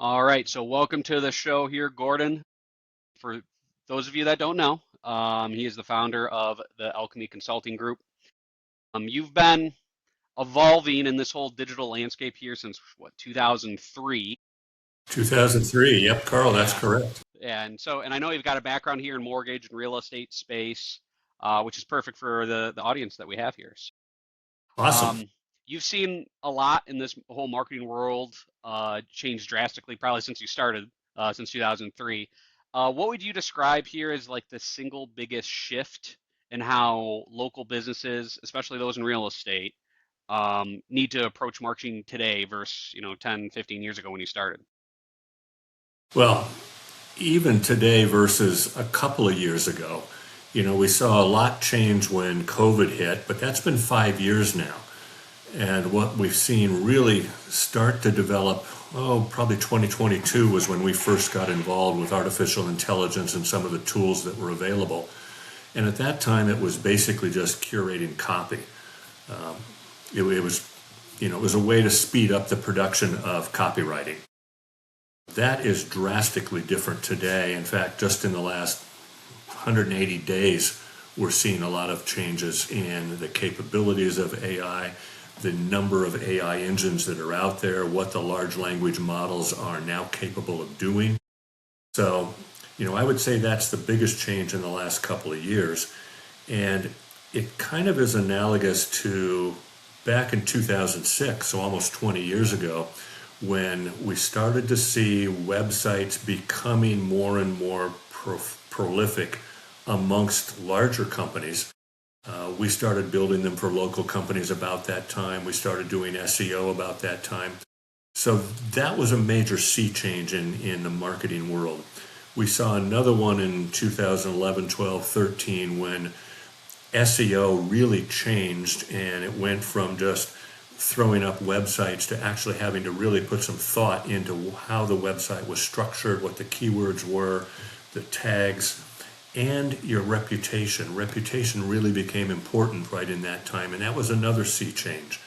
All right, so welcome to the show here, Gordon. For those of you that don't know, he is the founder of the Alchemy Consulting Group. You've been evolving in this whole digital landscape here since what, 2003? 2003. Yep, Carl, that's Yeah, correct. and I know you've got a background here in mortgage and real estate space, which is perfect for the audience that we have here. Awesome. Um, you've seen a lot in this whole marketing world change drastically, probably since you started, since 2003. What would you describe here as like the single biggest shift in how local businesses, especially those in real estate, need to approach marketing today versus, 10, 15 years ago when you started? Well, even today versus a couple of years ago, we saw a lot change when COVID hit, but that's been 5 years now. And what we've seen really start to develop, probably 2022 was when we first got involved with artificial intelligence and some of the tools that were available. And at that time, it was basically just curating copy. It was a way to speed up the production of copywriting. That is drastically different today. In fact, just in the last 180 days, we're seeing a lot of changes in the capabilities of AI, the number of AI engines that are out there, what the large language models are now capable of doing. So, I would say that's the biggest change in the last couple of years. And it kind of is analogous to back in 2006, so almost 20 years ago, when we started to see websites becoming more and more prolific amongst larger companies. We started building them for local companies about that time. We started doing SEO about that time. So that was a major sea change in the marketing world. We saw another one in 2011, 12, 13 when SEO really changed and it went from just throwing up websites to actually having to really put some thought into how the website was structured, what the keywords were, the tags, and your reputation. Reputation really became important right in that time, and that was another sea change.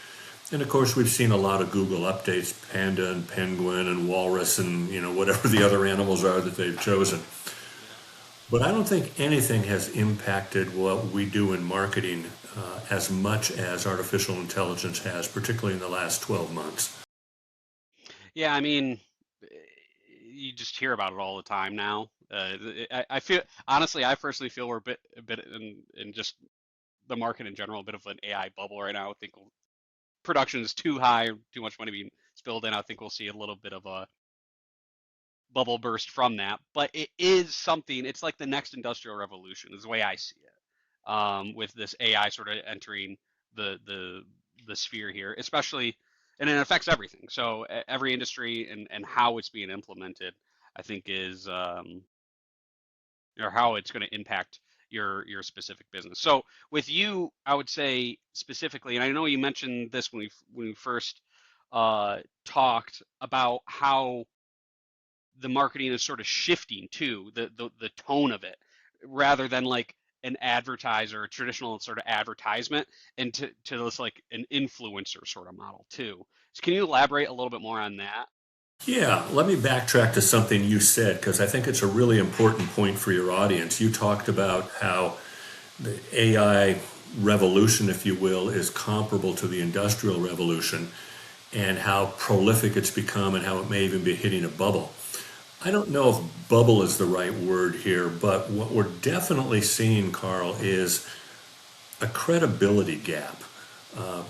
And of course, we've seen a lot of Google updates, Panda and Penguin and Walrus and whatever the other animals are that they've chosen. But I don't think anything has impacted what we do in marketing as much as artificial intelligence has, particularly in the last 12 months. Yeah, I mean, you just hear about it all the time now. I feel honestly, I personally feel we're a bit in just the market in general, a bit of an AI bubble right now. I think production is too high, too much money being spilled in. I think we'll see a little bit of a bubble burst from that. But it is something. It's like the next industrial revolution, is the way I see it. With this AI sort of entering the sphere here, especially, and it affects everything. So every industry and how it's being implemented, I think is or how it's going to impact your specific business. So with you, I would say specifically, and I know you mentioned this when we first talked about how the marketing is sort of shifting to the tone of it, rather than like an advertiser, a traditional sort of advertisement, and to this like an influencer sort of model too. So can you elaborate a little bit more on that? Yeah, let me backtrack to something you said because I think it's a really important point for your audience. You talked about how the AI revolution, if you will, is comparable to the Industrial Revolution and how prolific it's become and how it may even be hitting a bubble. I don't know if bubble is the right word here, but what we're definitely seeing, Carl, is a credibility gap.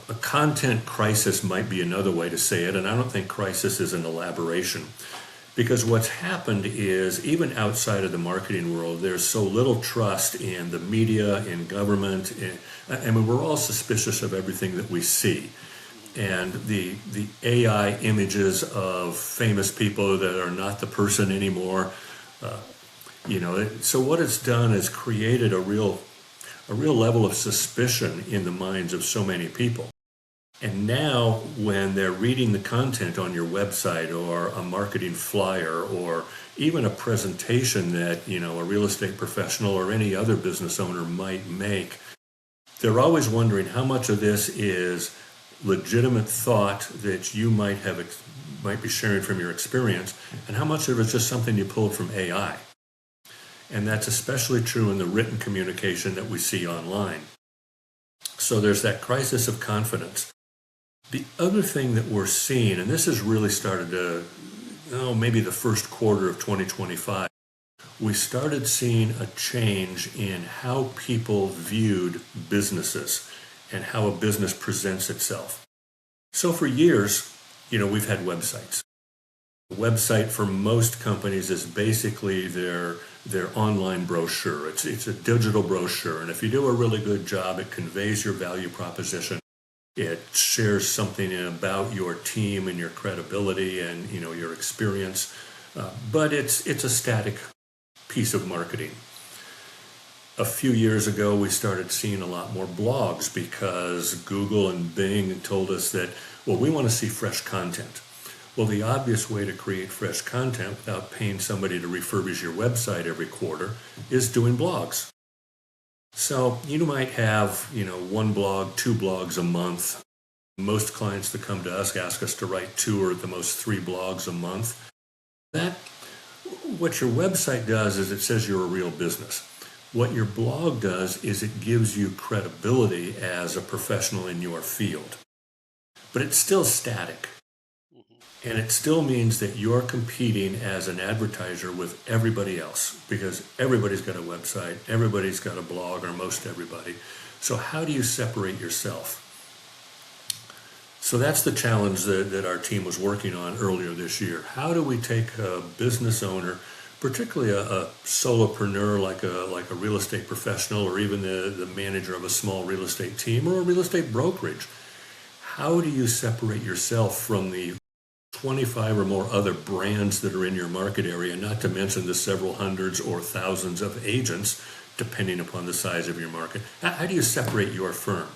A content crisis might be another way to say it, and I don't think crisis is an elaboration. Because what's happened is, even outside of the marketing world, there's so little trust in the media, in government. I mean, we're all suspicious of everything that we see. And the AI images of famous people that are not the person anymore, so what it's done is created a real level of suspicion in the minds of so many people. And now when they're reading the content on your website or a marketing flyer or even a presentation that, a real estate professional or any other business owner might make, they're always wondering how much of this is legitimate thought that you might have might be sharing from your experience, and how much of it's just something you pulled from AI. And that's especially true in the written communication that we see online. So there's that crisis of confidence. The other thing that we're seeing, and this has really started to, maybe the first quarter of 2025, we started seeing a change in how people viewed businesses and how a business presents itself. So for years, we've had websites. The website for most companies is basically their online brochure. It's a digital brochure, and if you do a really good job, it conveys your value proposition. It shares something about your team and your credibility and your experience, but it's a static piece of marketing. A few years ago, we started seeing a lot more blogs because Google and Bing told us that, well, we want to see fresh content. Well, the obvious way to create fresh content without paying somebody to refurbish your website every quarter is doing blogs. So you might have, one blog, two blogs a month. Most clients that come to us ask us to write 2 or at the most 3 blogs a month. What your website does is it says you're a real business. What your blog does is it gives you credibility as a professional in your field. But it's still static. And it still means that you're competing as an advertiser with everybody else because everybody's got a website, everybody's got a blog, or most everybody. So how do you separate yourself? So that's the challenge that our team was working on earlier this year. How do we take a business owner, particularly a solopreneur like a real estate professional or even the manager of a small real estate team or a real estate brokerage? How do you separate yourself from the 25 or more other brands that are in your market area, not to mention the several hundreds or thousands of agents, depending upon the size of your market? How do you separate your firm?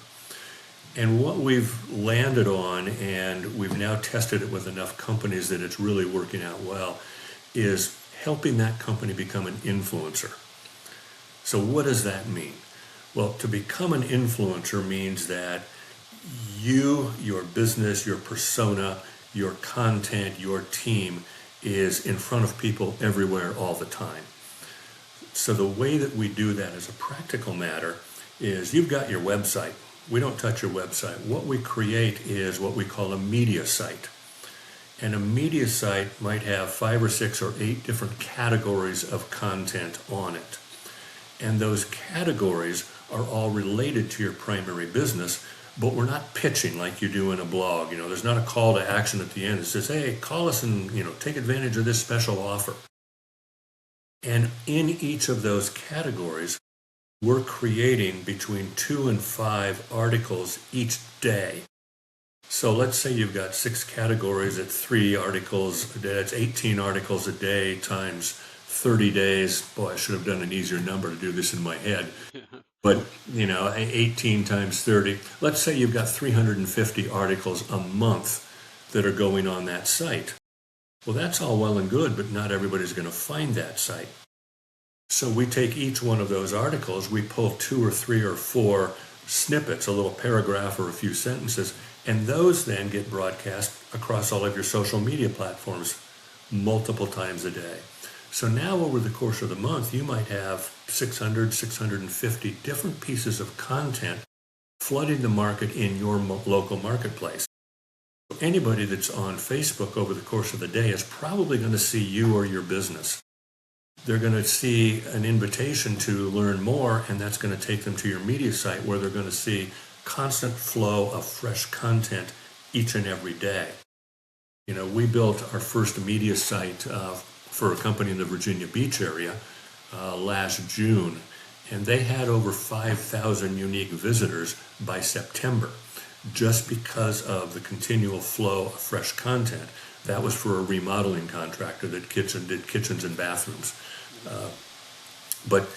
And what we've landed on, and we've now tested it with enough companies that it's really working out well, is helping that company become an influencer. So what does that mean? Well, to become an influencer means that you, your business, your persona, your content, your team is in front of people everywhere all the time. So the way that we do that as a practical matter is you've got your website. We don't touch your website. What we create is what we call a media site. And a media site might have 5 or 6 or 8 different categories of content on it. And those categories are all related to your primary business, but we're not pitching like you do in a blog. There's not a call to action at the end that says, hey, call us and, take advantage of this special offer. And in each of those categories, we're creating between 2 and 5 articles each day. So let's say you've got 6 categories at 3 articles a day. That's 18 articles a day times 30 days. Boy, I should have done an easier number to do this in my head. But, 18 times 30. Let's say you've got 350 articles a month that are going on that site. Well, that's all well and good, but not everybody's going to find that site. So we take each one of those articles, we pull 2 or 3 or 4 snippets, a little paragraph or a few sentences, and those then get broadcast across all of your social media platforms multiple times a day. So now over the course of the month, you might have 600, 650 different pieces of content flooding the market in your local marketplace. Anybody that's on Facebook over the course of the day is probably going to see you or your business. They're going to see an invitation to learn more, and that's going to take them to your media site where they're going to see constant flow of fresh content each and every day. We built our first media site for a company in the Virginia Beach area last June, and they had over 5,000 unique visitors by September just because of the continual flow of fresh content. That was for a remodeling contractor that did kitchens and bathrooms. But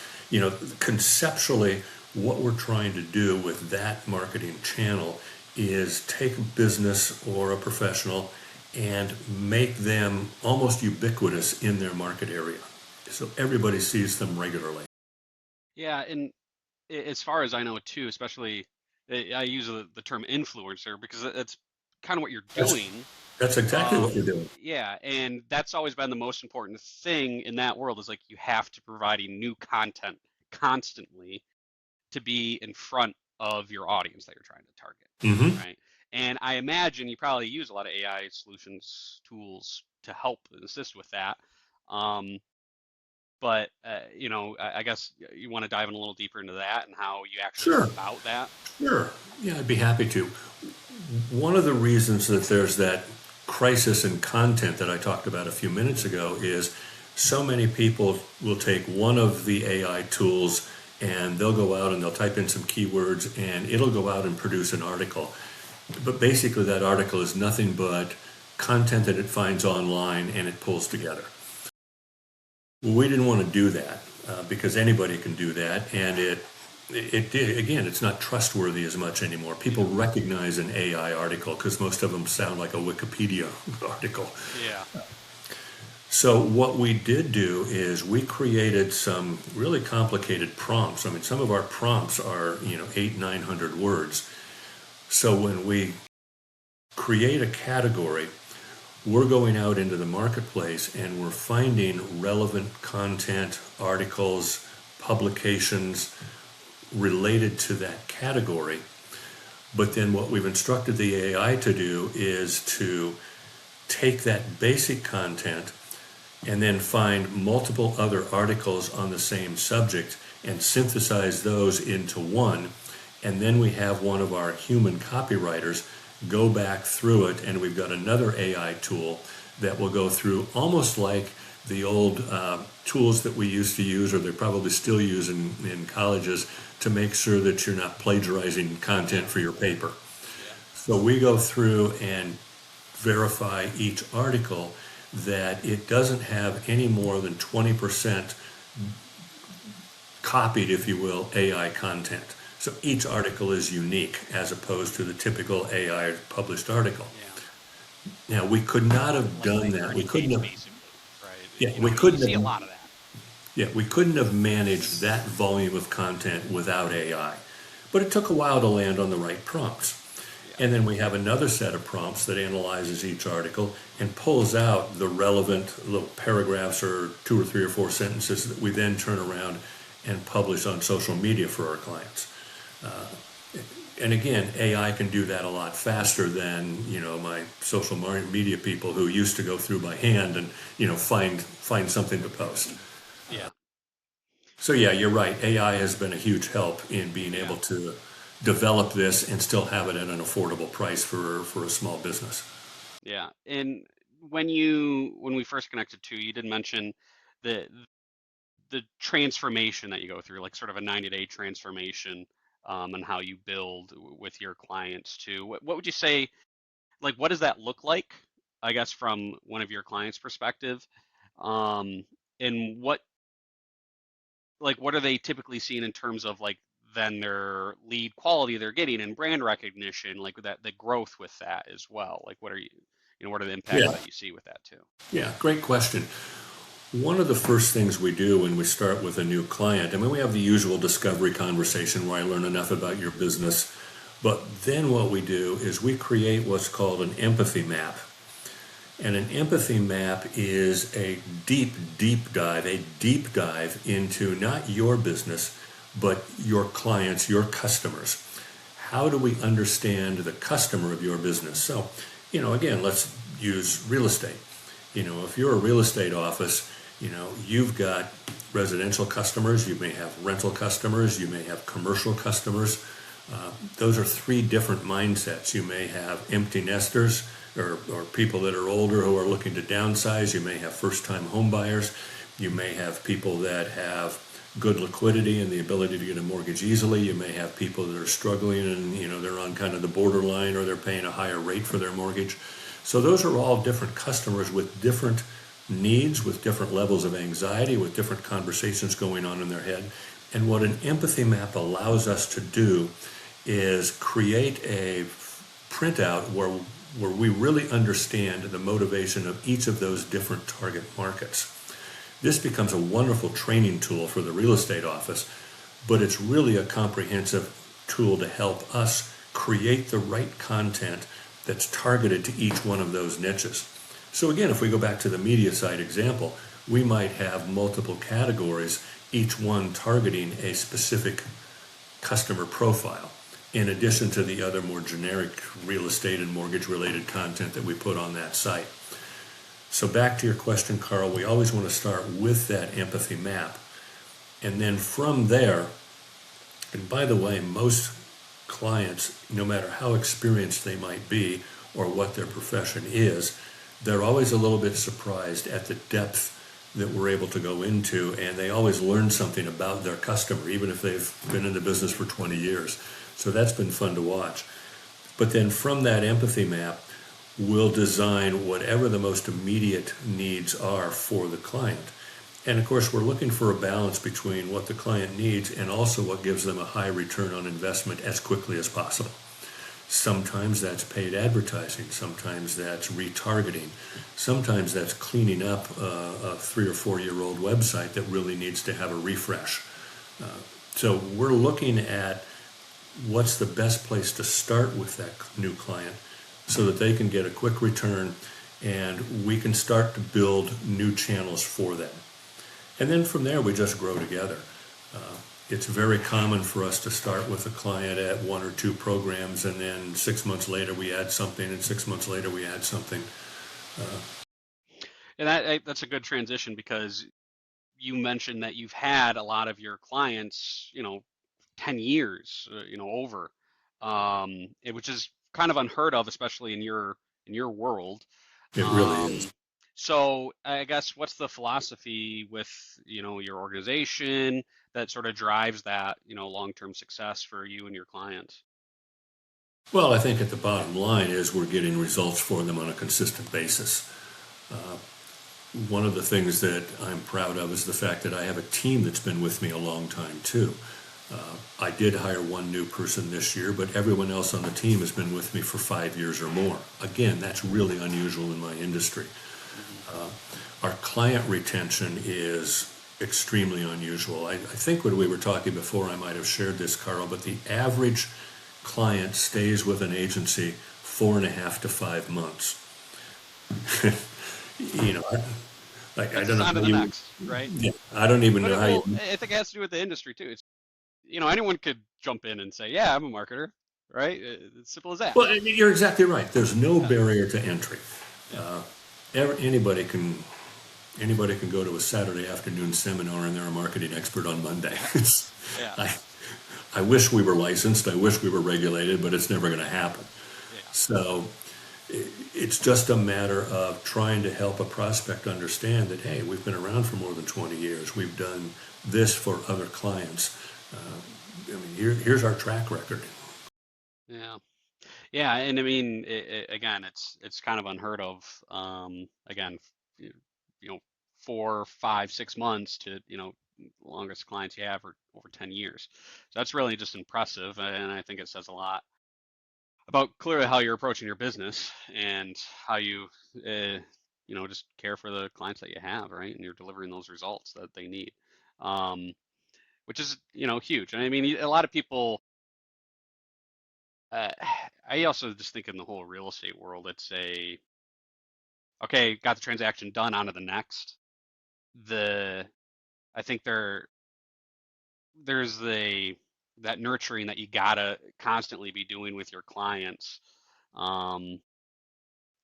conceptually, what we're trying to do with that marketing channel is take a business or a professional and make them almost ubiquitous in their market area. So everybody sees them regularly. Yeah, and as far as I know too, especially I use the term influencer because it's kind of what you're That's doing. that's exactly what you're Um, doing. yeah, and that's always been the most important thing in that world is like you have to providing new content constantly to be in front of your audience that you're trying to target, Hmm. right? And I imagine you probably use a lot of AI solutions tools to help and assist with that. Um, but I guess you want to dive in a little deeper into that and how you actually go Sure, about that. sure. Yeah, I'd be happy to. One of the reasons that there's that crisis in content that I talked about a few minutes ago is so many people will take one of the AI tools and they'll go out and they'll type in some keywords and it'll go out and produce an article. But basically, that article is nothing but content that it finds online and it pulls together. Well, we didn't want to do that because anybody can do that, and it did. Again, it's not trustworthy as much anymore. People Yeah, recognize an AI article because most of them sound like a Wikipedia article. yeah, So what we did do is we created some really complicated prompts. I mean, some of our prompts are 800-900 words. So when we create a category, we're going out into the marketplace and we're finding relevant content, articles, publications related to that category. But then what we've instructed the AI to do is to take that basic content and then find multiple other articles on the same subject and synthesize those into one. And then we have one of our human copywriters go back through it, and we've got another AI tool that will go through almost like the old tools that we used to use, or they probably still use in colleges, to make sure that you're not plagiarizing content yeah, for your paper. yeah, So we go through and verify each article that it doesn't have any more than 20% copied, if you will, AI content. So each article is unique as opposed to the typical AI published article. yeah. Now, we could not have Like done like that. We pretty couldn't face have, basically, right? yeah, You see a lot of that. we couldn't have managed that volume of content without AI. But it took a while to land on the right prompts. Yeah, And then we have another set of prompts that analyzes each article and pulls out the relevant little paragraphs or two or three or four sentences that we then turn around and publish on social media for our clients. And again, AI can do that a lot faster than my social media people who used to go through by hand and find something to post. yeah, So yeah, you're right. AI has been a huge help in being yeah, able to develop this and still have it at an affordable price for a small business. yeah. And when we first connected too, you did mention the the transformation that you go through, like sort of a 90-day transformation, and how you build with your clients too. What would you say, like, what does that look like, I guess, from one of your clients' perspective? Um, and what are they typically seeing in terms of like then their lead quality they're getting and brand recognition, like that the growth with that as well? Like what are the impacts Yeah, that you see with that too? yeah, great question. One of the first things we do when we start with a new client, I mean, we have the usual discovery conversation where I learn enough about your business, but then what we do is we create what's called an empathy map. And an empathy map is a deep dive into not your business, but your clients, your customers. How do we understand the customer of your business? So, again, let's use real estate. If you're a real estate office, you've got residential customers, you may have rental customers, you may have commercial customers. Those are three different mindsets. You may have empty nesters or people that are older who are looking to downsize. You may have first-time home buyers. You may have people that have good liquidity and the ability to get a mortgage easily. You may have people that are struggling and they're on kind of the borderline or they're paying a higher rate for their mortgage. So those are all different customers with different needs, with different levels of anxiety, with different conversations going on in their head. And what an empathy map allows us to do is create a printout where we really understand the motivation of each of those different target markets. This becomes a wonderful training tool for the real estate office, but it's really a comprehensive tool to help us create the right content that's targeted to each one of those niches. So again, if we go back to the media site example, we might have multiple categories, each one targeting a specific customer profile, in addition to the other more generic real estate and mortgage related content that we put on that site. So back to your question, Carl, we always want to start with that empathy map. And then from there, and by the way, most clients, no matter how experienced they might be or what their profession is, they're always a little bit surprised at the depth that we're able to go into, and they always learn something about their customer, even if they've been in the business for 20 years. So that's been fun to watch. But then from that empathy map, we'll design whatever the most immediate needs are for the client. And of course, we're looking for a balance between what the client needs and also what gives them a high return on investment as quickly as possible. Sometimes that's paid advertising, sometimes that's retargeting, sometimes that's cleaning up a 3 or 4 year old website that really needs to have a refresh. So we're looking at what's the best place to start with that new client so that they can get a quick return and we can start to build new channels for them. And then from there, we just grow together. It's very common for us to start with a client at 1 or 2 programs, and then 6 months later we add something, and 6 months later we add something. And that's a good transition, because you mentioned that you've had a lot of your clients, 10 years, over, which is kind of unheard of, especially in your world. It really is. So I guess, what's the philosophy with, your organization that sort of drives that, long-term success for you and your clients? Well, I think at the bottom line is we're getting results for them on a consistent basis. One of the things that I'm proud of is the fact that I have a team that's been with me a long time too. I did hire one new person this year, but everyone else on the team has been with me for 5 years or more. Again, that's really unusual in my industry. Our client retention is extremely unusual. I think when we were talking before, I might have shared this, Carl, but the average client stays with an agency 4.5 to 5 months. you know, I That's don't just know on how to the you, next, right? yeah, I don't even But know it how you, will, I think it has to do with the industry too. It's, anyone could jump in and say, yeah, I'm a marketer, right? It's simple as that. well, you're exactly right. There's no Yeah, barrier to entry. yeah, Uh, anybody can go to a Saturday afternoon seminar and they're a marketing expert on Monday. yeah, yeah, I, I wish we were licensed. I wish we were regulated, but it's never going to happen. yeah. So it's just a matter of trying to help a prospect understand that, hey, we've been around for more than 20 years. We've done this for other clients. Here's our track record. Yeah. Yeah, and I mean, again, it's kind of unheard of. Again, you you know, 4, 5, 6 months to, longest clients you have are over 10 years. So that's really just impressive, and I think it says a lot about clearly how you're approaching your business, and how you, just care for the clients that you have, right? And you're delivering those results that they need, um, which is, huge. And I mean, a lot of people. Uh, I also just think in the whole real estate world, it's okay, got the transaction done, on to the next. The I think there's that nurturing that you gotta constantly be doing with your clients, um,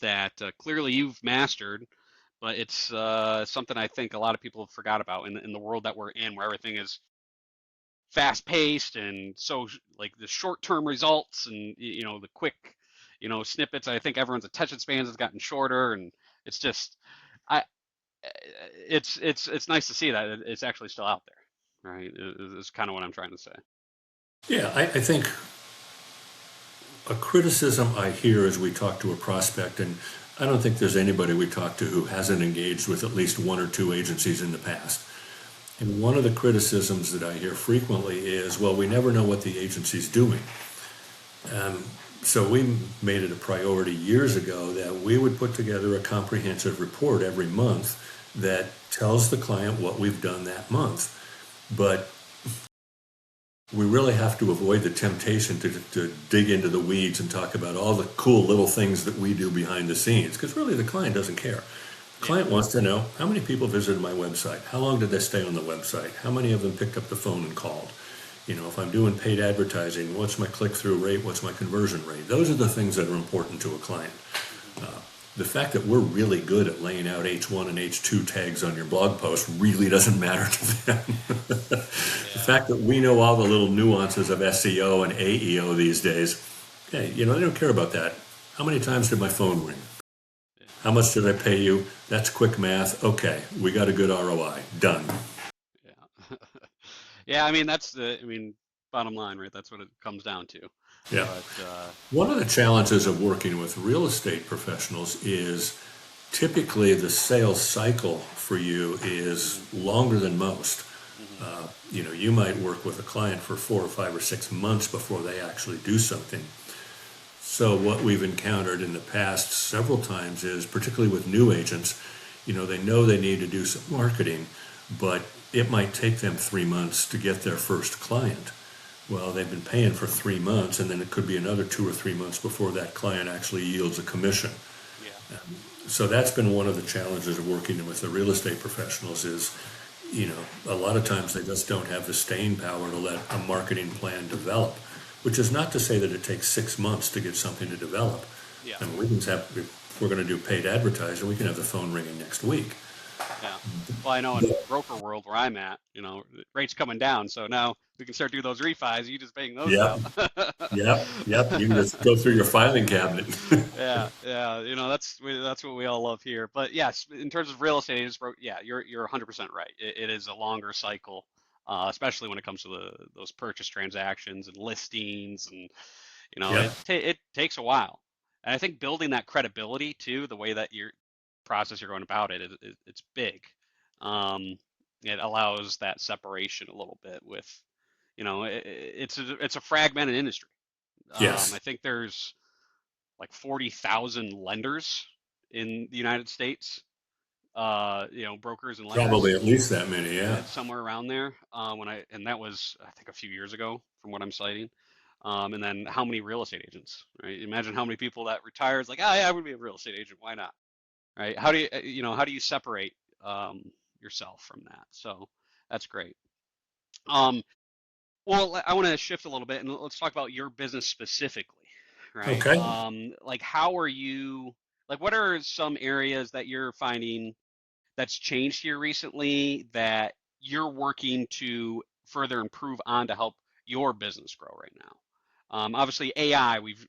that clearly you've mastered, but it's something I think a lot of people have forgot about in the world that we're in, where everything is fast paced, and so, like, the short term results, and the quick, snippets. I think everyone's attention spans has gotten shorter, and it's just, I it's nice to see that it's actually still out there, right? Is kind of what I'm trying to say. Yeah, I think a criticism I hear as we talk to a prospect, and I don't think there's anybody we talk to who hasn't engaged with at least 1 or 2 agencies in the past. And one of the criticisms that I hear frequently is, well, we never know what the agency's doing. So we made it a priority years ago that we would put together a comprehensive report every month that tells the client what we've done that month. But we really have to avoid the temptation to dig into the weeds and talk about all the cool little things that we do behind the scenes, because really the client doesn't care. The Yeah. client wants to know how many people visited my website, how long did they stay on the website, how many of them picked up the phone and called. If I'm doing paid advertising, what's my click-through rate, what's my conversion rate? Those are the things that are important to a client. Hmm. The fact that we're really good at laying out H1 and H2 tags on your blog post really doesn't matter to them. The Yeah. fact that we know all the little nuances of SEO and AEO these days, hey, they don't care about that. How many times did my phone ring? Yeah. How much did I pay you? That's quick math. Okay, we got a good ROI. Done. Yeah. Yeah. I mean, bottom line, right? That's what it comes down to. Yeah. But One of the challenges of working with real estate professionals is typically the sales cycle for you is hmm longer than most. hmm You might work with a client for 4 or 5 or 6 months before they actually do something. So what we've encountered in the past several times is, particularly with new agents, they know they need to do some marketing, but it might take them 3 months to get their first client. Well, they've been paying for 3 months, and then it could be another 2 or 3 months before that client actually yields a commission. Yeah. So that's been one of the challenges of working with the real estate professionals is, a lot of Yeah. times they just don't have the staying power to let a marketing plan develop, which is not to say that it takes 6 months to get something to develop. Yeah. I mean, if we're going to do paid advertising, we can have the phone ringing next week. Yeah. Well, I know in broker world where I'm at, rates coming down, so now we can start doing those refis. You just bang those Yep, out. yep. You can just go through your filing cabinet. Yeah, yeah. That's what we all love here. But yes, in terms of real estate, yeah, you're 100% right. It is a longer cycle, especially when it comes to those purchase transactions and listings, and Yep, it takes a while. And I think building that credibility too, the way that your process you're going about it's big. Um, it allows that separation a little bit with, it's a fragmented industry. I yes. think there's like 40,000 lenders in the United States, brokers and lenders. Probably at least that many, yeah. It's somewhere around there. And that was, I think, a few years ago from what I'm citing. And then how many real estate agents, right? Imagine how many people that retires like, oh yeah, I would be a real estate agent. Why not? Right? How do you separate um, yourself from that? So that's great. Um, well, I want to shift a little bit and let's talk about your business specifically, right? Okay. Like how are you, like what are some areas that you're finding that's changed here recently that you're working to further improve on to help your business grow right now? Obviously AI, we've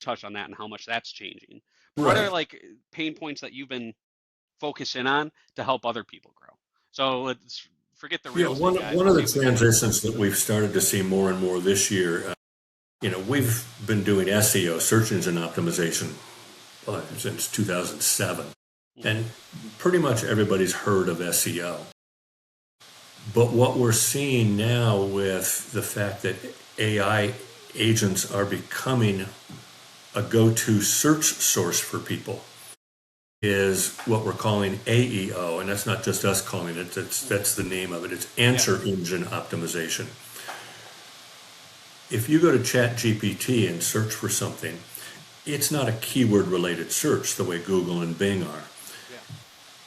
touched on that and how much that's changing. But what are Right. like pain points that you've been focusing on to help other people grow? So let's forget the Yeah, real estate guys one and of see the if we can. transitions that we've started to see more and more this year, we've been doing SEO, search engine optimization, since 2007. Mhm. And pretty much everybody's heard of SEO. But what we're seeing now with the fact that AI agents are becoming a go-to search source for people is what we're calling AEO, and that's not just us calling it, that's the name of it. It's Yeah. answer engine optimization. If you go to ChatGPT and search for something, it's not a keyword related search the way Google and Bing are. Yeah.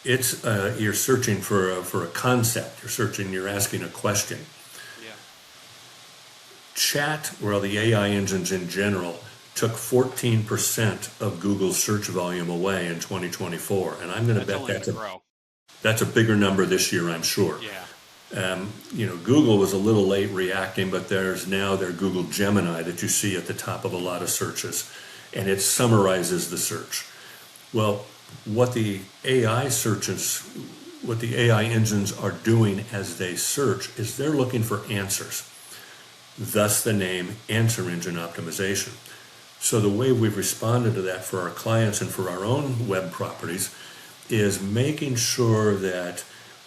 It's you're searching for a concept. You're asking a question. Yeah. Chat, well, the AI engines in general, took 14% of Google's search volume away in 2024, and I'm going to That's bet only going to grow. that's a bigger number this year, I'm sure. Yeah. Google was a little late reacting, but there's now their Google Gemini that you see at the top of a lot of searches, and it summarizes the search. Well, what the AI searches, what the AI engines are doing as they search is they're looking for answers. Thus the name answer engine optimization. So the way we've responded to that for our clients and for our own web properties is making sure that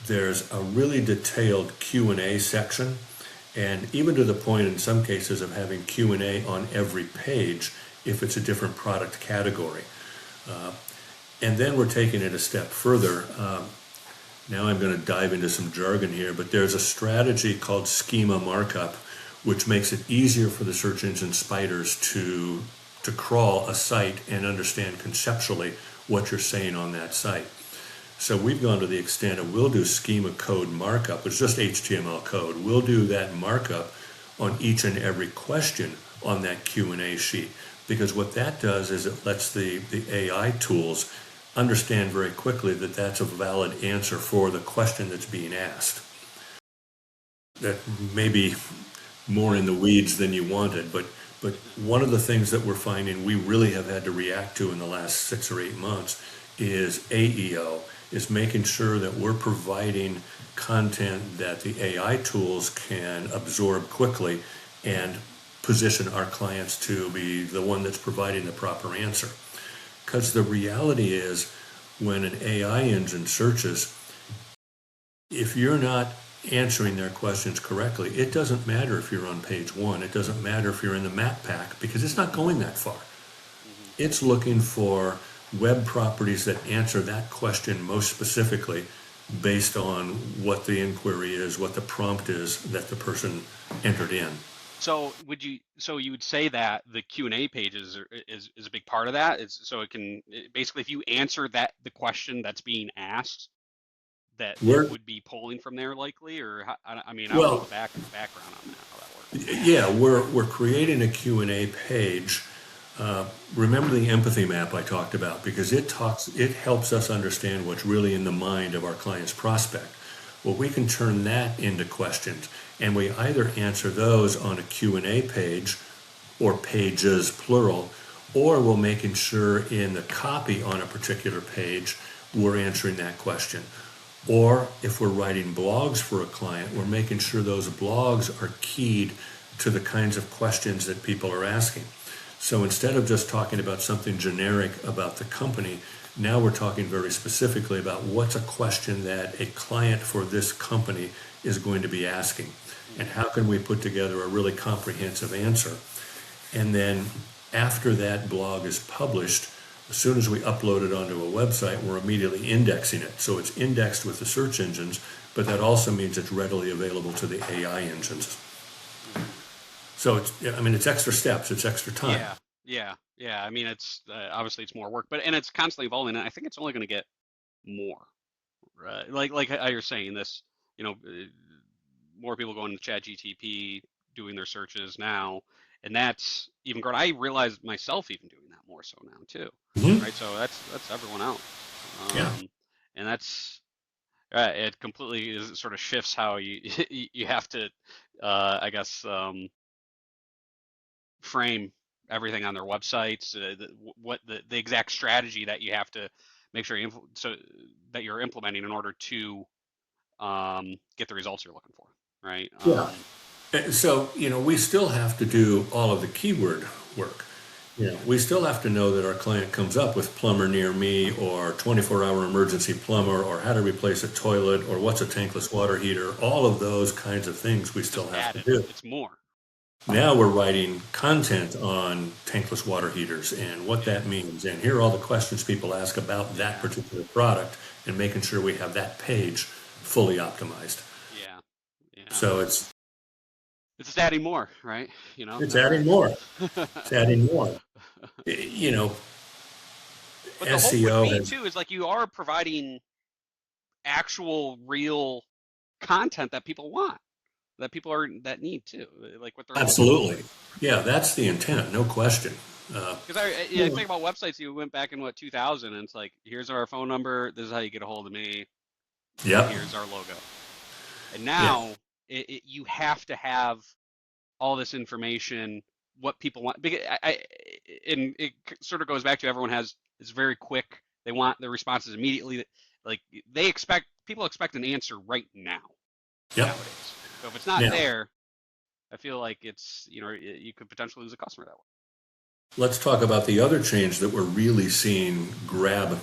there's a really detailed Q&A section, and even to the point in some cases of having Q&A on every page if it's a different product category. And then we're taking it a step further. Now I'm going to dive into some jargon here, but there's a strategy called schema markup which makes it easier for the search engine spiders to crawl a site and understand conceptually what you're saying on that site. So we've gone to the extent of we'll do schema code markup. It's just HTML code. We'll do that markup on each and every question on that Q&A sheet, because what that does is it lets the AI tools understand very quickly that that's a valid answer for the question that's being asked. That may be more in the weeds than you wanted, but one of the things that we're finding we really have had to react to in the last 6 or 8 months is AEO, is making sure that we're providing content that the AI tools can absorb quickly and position our clients to be the one that's providing the proper answer. Because the reality is, when an AI engine searches, if you're not answering their questions correctly, it doesn't matter if you're on page 1, it doesn't matter if you're in the map pack, because it's not going that far. It's looking for web properties that answer that question most specifically based on what the inquiry is, what the prompt is that the person entered in. So you would say that the Q&A pages is a big part of that? So basically, if you answer the question that's being asked, that it We're would be pulling from there likely, or I mean, I don't know well, the background on that, how that works. yeah, we're creating a Q&A page. Remember the empathy map I talked about, because it helps us understand what's really in the mind of our client's prospect. Well, we can turn that into questions, and we either answer those on a Q&A page, or pages plural, or we're making sure in the copy on a particular page we're answering that question. Or if we're writing blogs for a client, we're making sure those blogs are keyed to the kinds of questions that people are asking. So instead of just talking about something generic about the company, now we're talking very specifically about what's a question that a client for this company is going to be asking, and how can we put together a really comprehensive answer. And then after that blog is published, as soon as we upload it onto a website, we're immediately indexing it. So it's indexed with the search engines, but that also means it's readily available to the AI engines. So it's extra steps, it's extra time. Yeah. I mean, it's obviously it's more work, and it's constantly evolving, and I think it's only going to get more. Right? Like how you're saying this, more people going to ChatGTP doing their searches now, and that's even growing. I realize myself even doing that more so now too, Mm-hmm. right? So that's everyone else, Yeah, and that's it completely sort of shifts how you you have to, I guess, frame everything on their websites, what the exact strategy that you have to make sure so that you're implementing in order to get the results you're looking for, right? yeah. So, we still have to do all of the keyword work. We still have to know that our client comes up with plumber near me, or 24-hour emergency plumber, or how to replace a toilet, or what's a tankless water heater. All of those kinds of things we It's still just have to added. do. It's more. Now we're writing content on tankless water heaters and what Yeah. that means. And here are all the questions people ask about that Yeah. particular product, and making sure we have that page fully optimized. Yeah. Yeah. So it's It's just adding more, right? it's Never adding ends. more. It's adding more. You know, But the hope would SEO be has too is like you are providing actual real content that people want, that people are that need too, like what they're looking for. absolutely, yeah, that's the intent, no question. Because I think about websites, you went back in what 2000, and it's like, here's our phone number, this is how you get a hold of me, and Yep, here's our logo. And yeah, now you have to have all this information, what people want, because and it sort of goes back to everyone has is very quick. They want the responses immediately. Like people expect an answer right now yep. nowadays. So if it's not Now there, I feel like it's you could potentially lose a customer that way. let's talk about the other change that we're really seeing grab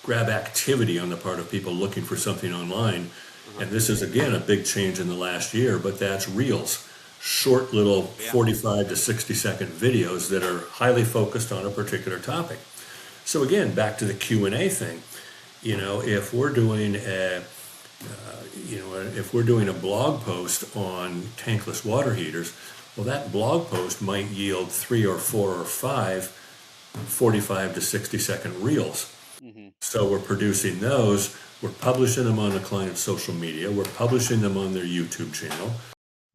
activity on the part of people looking for something online. Uh-huh. And this is, again, a big change in the last year, but that's Reels. Short little Yeah. 45 to 60-second videos that are highly focused on a particular topic. So again, back to the Q&A thing. If we're doing If we're doing a blog post on tankless water heaters, well, that blog post might yield three or four or five 45 to 60-second reels. Hmm. So we're producing those, we're publishing them on the client's social media, we're publishing them on their YouTube channel.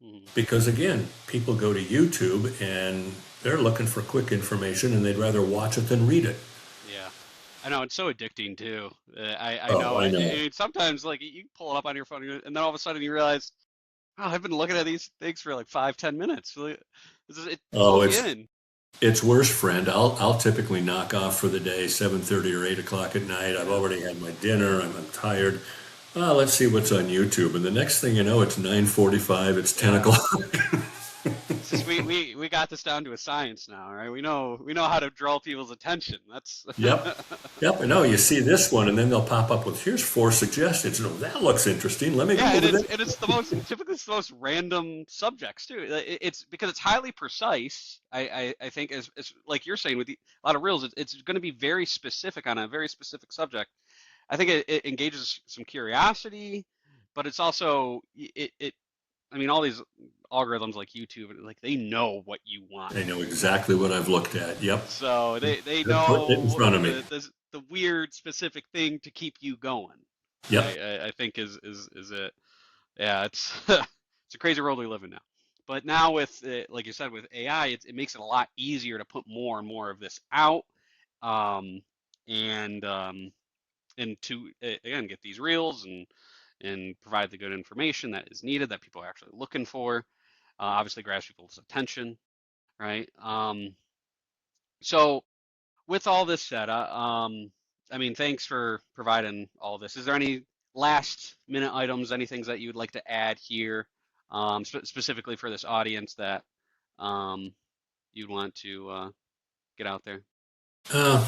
Hmm. Because again, people go to YouTube and they're looking for quick information and they'd rather watch it than read it. Yeah. I know it's so addicting too. I know Oh, I it. know. Sometimes like you pull it up on your phone and then all of a sudden you realize, oh, I've been looking at these things for like 5, 10 minutes. Like, it Oh, pulls you in. it's worse, friend. I'll typically knock off for the day 7:30 or 8 o'clock at night. I've Yeah. already had my dinner. I'm tired. Let's see what's on YouTube. And the next thing you know, it's 9:45. It's 10 Yeah. o'clock. It's just we got this down to a science now, right? We know how to draw people's attention. That's Yep. Yep. I know. You see this one, and then they'll pop up with, here's four suggestions. Oh, that looks interesting. Let me go yeah, and over it's this. and it's the most typically it's the most random subjects too. It's because it's highly precise. I think as like you're saying with a lot of reels, it's going to be very specific on a very specific subject. I think it engages some curiosity, but it's also it. I mean, all these algorithms like YouTube, like they know what you want. They know exactly what I've looked at. Yep. So they They're putting it in know front of me. the weird specific thing to keep you going, Yep. right? I think is it. Yeah, it's it's a crazy world we live in now. But now with like you said with AI, it makes it a lot easier to put more and more of this out, um, and um, and to again get these reels and provide the good information that is needed that people are actually looking for. Obviously, grabs people's attention, right? So with all this said, I mean, thanks for providing all this. Is there any last minute items, any things that you'd like to add here, specifically for this audience that um, you'd want to get out there? Uh,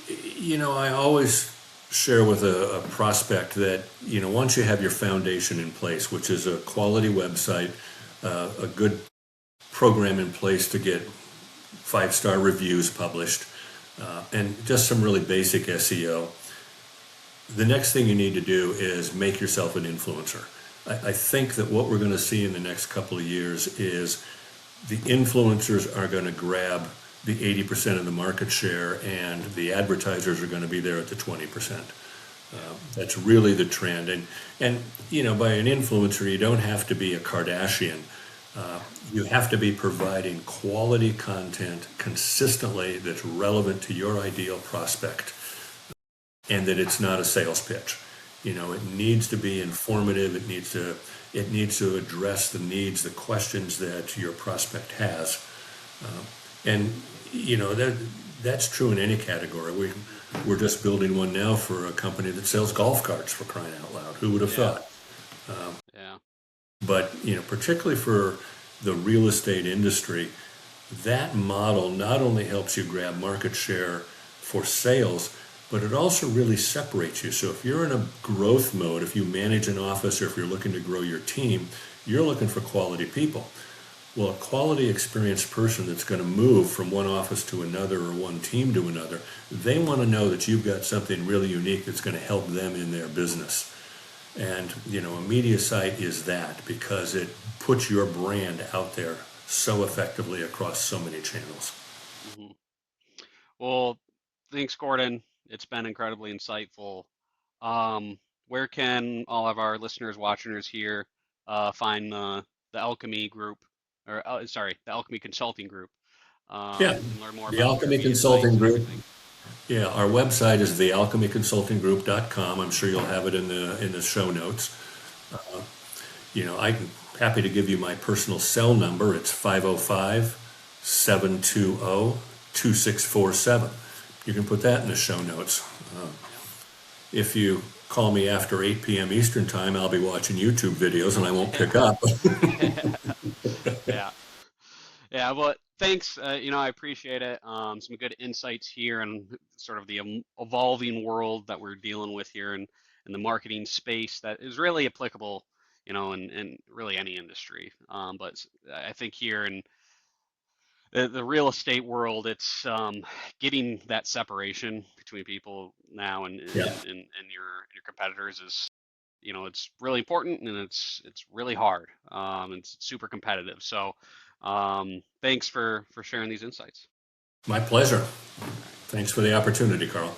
I always share with a prospect that, once you have your foundation in place, which is a quality website, a good program in place to get five-star reviews published, and just some really basic SEO, the next thing you need to do is make yourself an influencer. I think that what we're going to see in the next couple of years is the influencers are going to grab the 80% of the market share and the advertisers are going to be there at the 20%. Yeah, That's really the trend. And by an influencer, you don't have to be a Kardashian. You have to be providing quality content consistently that's relevant to your ideal prospect and that it's not a sales pitch. It needs to be informative. It needs to address the needs, the questions that your prospect has. And that's true in any category. We're just building one now for a company that sells golf carts, for crying out loud. Who would have yeah, thought? yeah, But particularly for the real estate industry, that model not only helps you grab market share for sales, but it also really separates you. So if you're in a growth mode, if you manage an office or if you're looking to grow your team, you're looking for quality people. Well, a quality experienced person that's going to move from one office to another or one team to another, they want to know that you've got something really unique that's going to help them in their business. And, a media site is that because it puts your brand out there so effectively across so many channels. hmm Well, thanks, Gordon. It's been incredibly insightful. Where can all of our listeners, watchers here find the Alchemy Group, or sorry, the Alchemy Consulting Group, Yeah, and learn more the about your Alchemy fee Consulting insights and Group. everything? Yeah, our website is thealchemyconsultinggroup.com. I'm sure you'll have it in the show notes. I'm happy to give you my personal cell number. It's 505-720-2647. You can put that in the show notes. Yeah. If you call me after 8 p.m. Eastern time, I'll be watching YouTube videos and I won't pick up. Yeah. Yeah. Well, thanks. I appreciate it. Some good insights here and sort of the evolving world that we're dealing with here in the marketing space that is really applicable, in really any industry. But I think here in the real estate world, it's getting that separation between people now and Yeah. your competitors it's really important and it's really hard. It's super competitive. So thanks for sharing these insights. My pleasure. All right. Thanks for the opportunity, Carl.